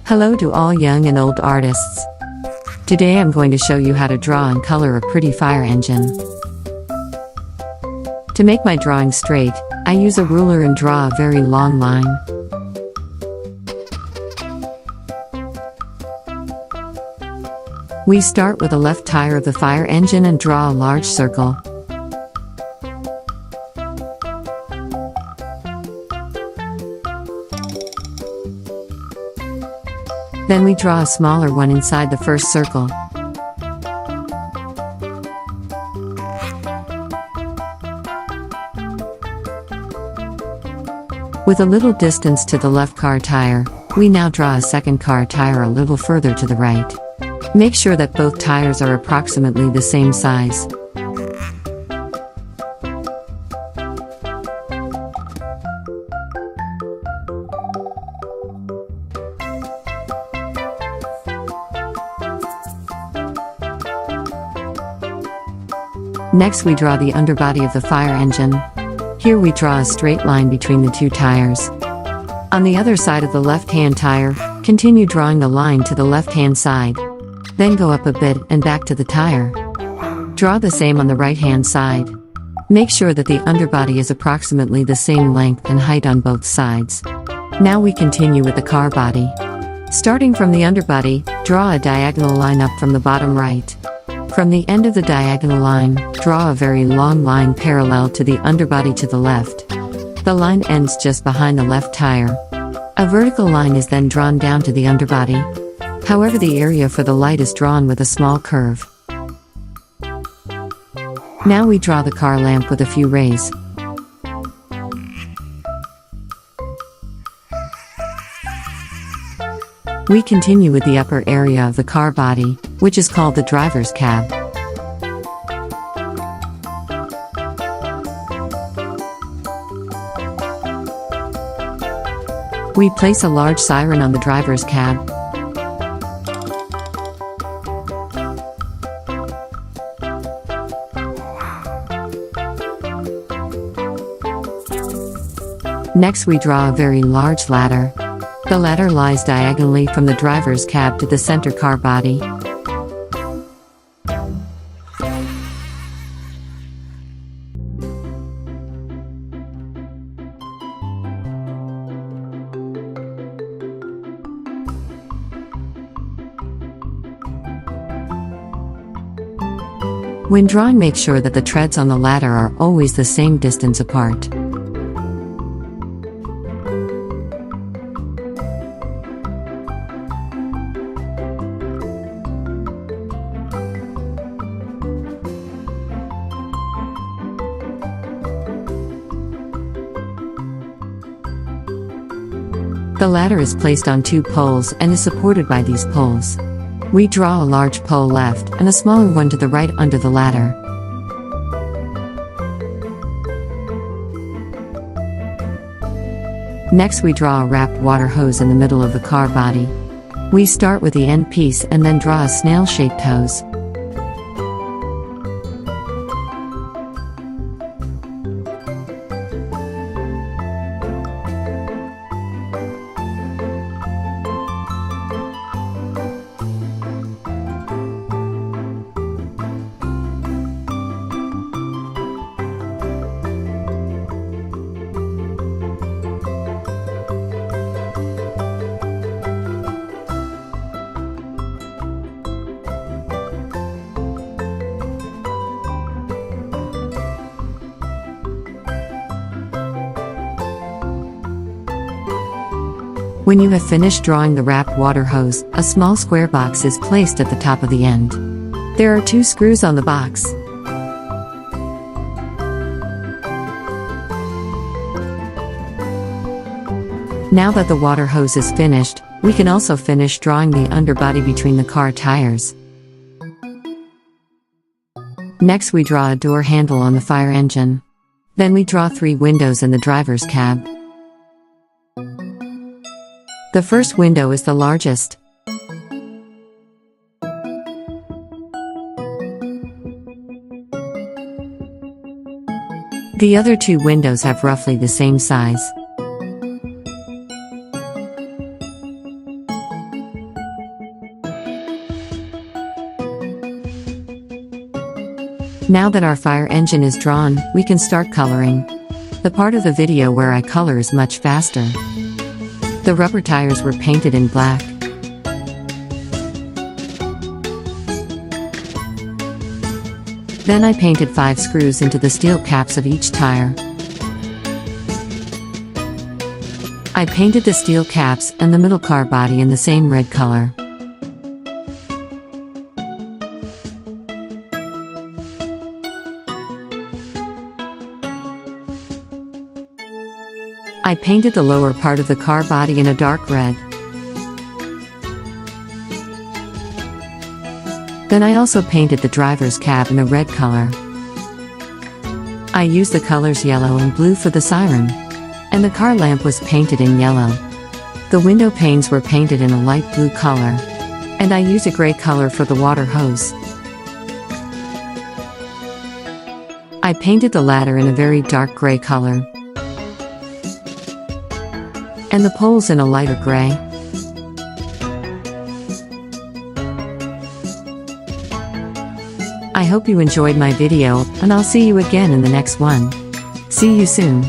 Hello to all young and old artists. Today I'm going to show you how to draw and color a pretty fire engine. To make my drawing straight, I use a ruler and draw a very long line. We start with the left tire of the fire engine and draw a large circle. Then we draw a smaller one inside the first circle. With a little distance to the left car tire, we now draw a second car tire a little further to the right. Make sure that both tires are approximately the same size. Next we draw the underbody of the fire engine. Here we draw a straight line between the two tires. On the other side of the left-hand tire, continue drawing the line to the left-hand side. Then go up a bit and back to the tire. Draw the same on the right-hand side. Make sure that the underbody is approximately the same length and height on both sides. Now we continue with the car body. Starting from the underbody, draw a diagonal line up from the bottom right. From the end of the diagonal line, draw a very long line parallel to the underbody to the left. The line ends just behind the left tire. A vertical line is then drawn down to the underbody. However, the area for the light is drawn with a small curve. Now we draw the car lamp with a few rays. We continue with the upper area of the car body, which is called the driver's cab. We place a large siren on the driver's cab. Next we draw a very large ladder. The ladder lies diagonally from the driver's cab to the center car body. When drawing, make sure that the treads on the ladder are always the same distance apart. The ladder is placed on two poles and is supported by these poles. We draw a large pole left and a smaller one to the right under the ladder. Next we draw a wrapped water hose in the middle of the car body. We start with the end piece and then draw a snail-shaped hose. When you have finished drawing the wrapped water hose, a small square box is placed at the top of the end. There are two screws on the box. Now that the water hose is finished, we can also finish drawing the underbody between the car tires. Next we draw a door handle on the fire engine. Then we draw 3 windows in the driver's cab. The first window is the largest. The other 2 windows have roughly the same size. Now that our fire engine is drawn, we can start coloring. The part of the video where I color is much faster. The rubber tires were painted in black. Then I painted 5 screws into the steel caps of each tire. I painted the steel caps and the middle car body in the same red color. I painted the lower part of the car body in a dark red. Then I also painted the driver's cab in a red color. I used the colors yellow and blue for the siren. And the car lamp was painted in yellow. The window panes were painted in a light blue color. And I used a gray color for the water hose. I painted the ladder in a very dark gray color. And the poles in a lighter gray. I hope you enjoyed my video, and I'll see you again in the next one. See you soon.